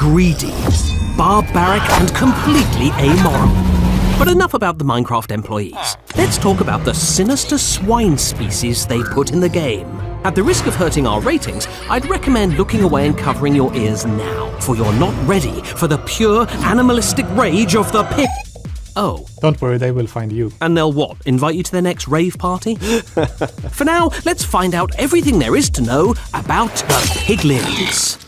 greedy, barbaric, and completely amoral. But enough about the Minecraft employees. Let's talk about the sinister swine species they put in the game. At the risk of hurting our ratings, I'd recommend looking away and covering your ears now, for you're not ready for the pure animalistic rage of the pig. Oh. Don't worry, they will find you. And they'll what? Invite you to their next rave party? For now, let's find out everything there is to know about the piglins.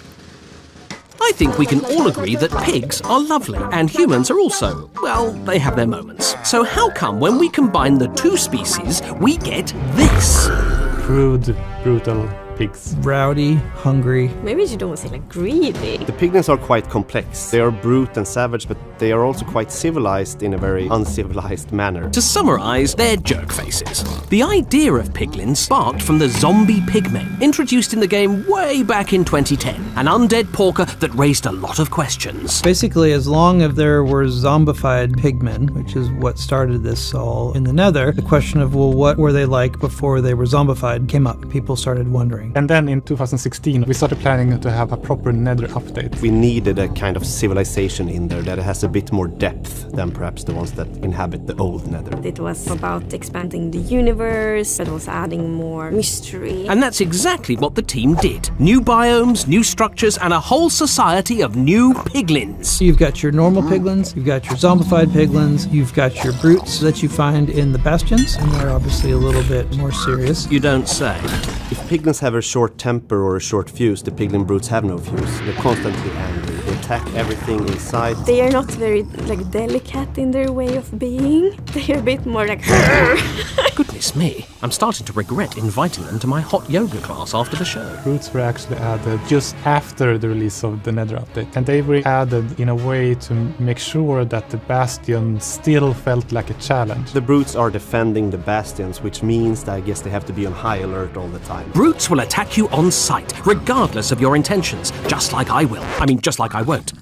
I think we can all agree that pigs are lovely, and humans are also, well, they have their moments. So how come when we combine the two species, we get this? Crude, brutal pigs. Rowdy, hungry. Maybe you don't want to say like greedy. The piglins are quite complex. They are brute and savage, but they are also quite civilized in a very uncivilized manner. To summarize, they're jerk faces. The idea of piglins sparked from the zombie pigmen, introduced in the game way back in 2010. An undead porker that raised a lot of questions. Basically, as long as there were zombified pigmen, which is what started this all in the Nether, the question of, well, what were they like before they were zombified came up. People started wondering. And then in 2016, we started planning to have a proper Nether update. We needed a kind of civilization in there that has a bit more depth than perhaps the ones that inhabit the old Nether. It was about expanding the universe, but also adding more mystery. And that's exactly what the team did. New biomes, new structures, and a whole society of new piglins. You've got your normal piglins, you've got your zombified piglins, you've got your brutes that you find in the bastions, and they're obviously a little bit more serious. You don't say. If piglins have a short temper or a short fuse, the piglin brutes have no fuse. They're constantly angry. They attack everything in sight. They are not very delicate in their way of being. They're a bit more like Goodness me, I'm starting to regret inviting them to my hot yoga class after the show. Brutes were actually added just after the release of the Nether update. And they were added in a way to make sure that the bastion still felt like a challenge. The brutes are defending the bastions, which means that I guess they have to be on high alert all the time. Brutes will attack you on sight, regardless of your intentions, just like I will. I mean, just like I won't.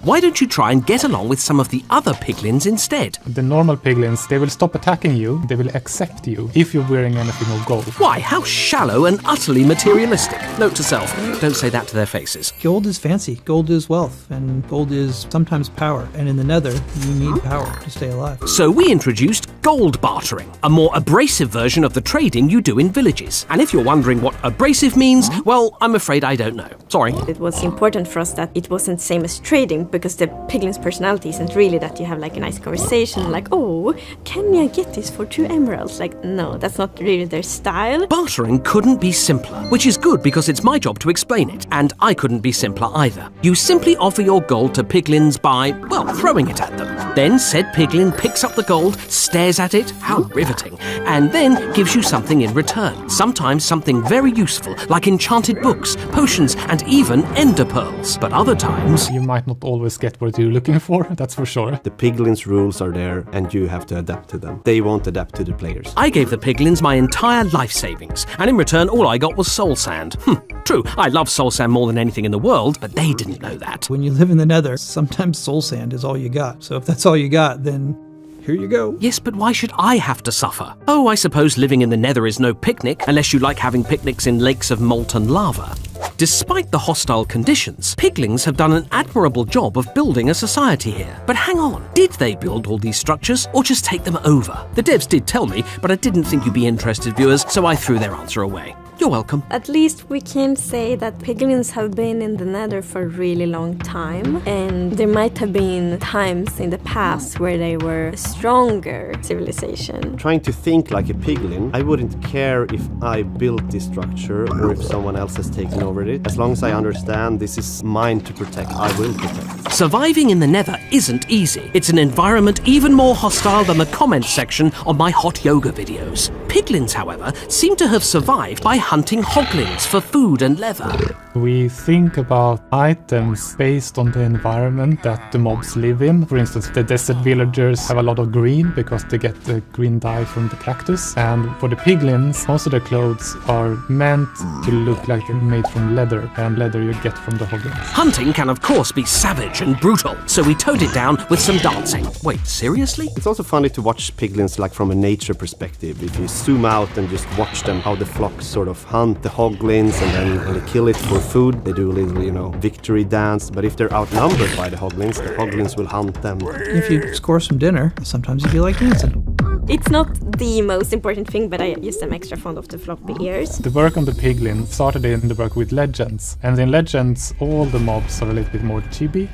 Why don't you try and get along with some of the other piglins instead? The normal piglins, they will stop attacking you, they will accept you, if you're wearing anything of gold. Why, how shallow and utterly materialistic. Note to self, don't say that to their faces. Gold is fancy, gold is wealth, and gold is sometimes power. And in the Nether, you need power to stay alive. So we introduced gold bartering, a more abrasive version of the trading you do in villages. And if you're wondering what abrasive means, well, I'm afraid I don't know. Sorry. It was important for us that it wasn't same as trading, because the piglin's personality isn't really that you have like a nice conversation, like, oh, can I get this for 2 emeralds? Like, no, that's not really their style. Bartering couldn't be simpler, which is good because it's my job to explain it, and I couldn't be simpler either. You simply offer your gold to piglins by, well, throwing it at them. Then said piglin picks up the gold, stares at it, how riveting, and then gives you something in return. Sometimes something very useful, like enchanted books, potions, and even ender pearls. But other times... You might not always get what you're looking for, that's for sure. The piglins' rules are there, and you have to adapt to them. They won't adapt to the players. I gave the piglins my entire life savings, and in return all I got was soul sand. True, I love soul sand more than anything in the world, but they didn't know that. When you live in the Nether, sometimes soul sand is all you got. So if that's all you got, then here you go. Yes, but why should I have to suffer? Oh, I suppose living in the Nether is no picnic, unless you like having picnics in lakes of molten lava. Despite the hostile conditions, piglins have done an admirable job of building a society here. But hang on, did they build all these structures, or just take them over? The devs did tell me, but I didn't think you'd be interested, viewers, so I threw their answer away. You're welcome. At least we can say that piglins have been in the Nether for a really long time, and there might have been times in the past where they were a stronger civilization. Trying to think like a piglin, I wouldn't care if I built this structure or if someone else has taken over it. As long as I understand this is mine to protect, I will protect. Surviving in the Nether isn't easy. It's an environment even more hostile than the comments section on my hot yoga videos. Piglins, however, seem to have survived by hunting hoglins for food and leather. We think about items based on the environment that the mobs live in. For instance, the desert villagers have a lot of green because they get the green dye from the cactus. And for the piglins, most of their clothes are meant to look like they're made from leather, and leather you get from the hoglins. Hunting can of course be savage and brutal, so we toned it down with some dancing. Wait, seriously? It's also funny to watch piglins like from a nature perspective. If you zoom out and just watch them, how the flocks sort of hunt the hoglins and then when they kill it for food, they do a little, victory dance. But if they're outnumbered by the hoglins will hunt them. If you score some dinner, sometimes you feel like dancing. It's not the most important thing, but I just am extra fond of the floppy ears. The work on the piglin started in the work with legends. And in legends, all the mobs are a little bit more chibi,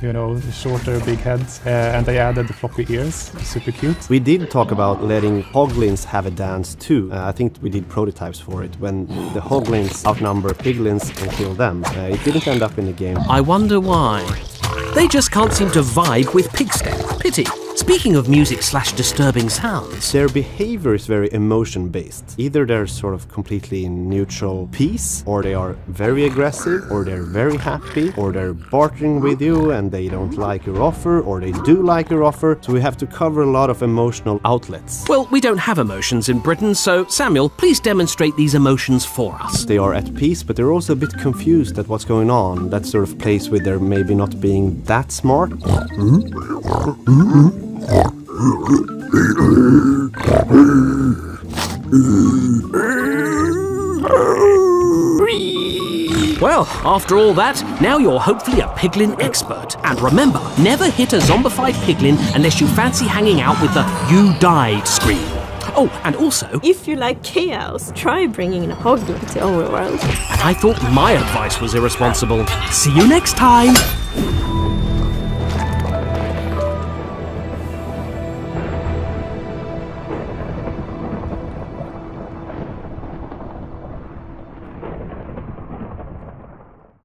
shorter, big heads. And they added the floppy ears, super cute. We did talk about letting hoglins have a dance too. I think we did prototypes for it. When the hoglins outnumber piglins and kill them, it didn't end up in the game. I wonder why. They just can't seem to vibe with Pigstep. Pity. Speaking of music/disturbing sounds, their behavior is very emotion-based. Either they're sort of completely in neutral peace, or they are very aggressive, or they're very happy, or they're bartering with you and they don't like your offer, or they do like your offer. So we have to cover a lot of emotional outlets. Well, we don't have emotions in Britain, so Samuel, please demonstrate these emotions for us. They are at peace, but they're also a bit confused at what's going on. That sort of plays with their maybe not being that smart. Well, after all that, now you're hopefully a piglin expert. And remember, never hit a zombified piglin unless you fancy hanging out with the "you died" scream. Oh, and also, if you like chaos, try bringing in a hoglin to Overworld. And I thought my advice was irresponsible. See you next time!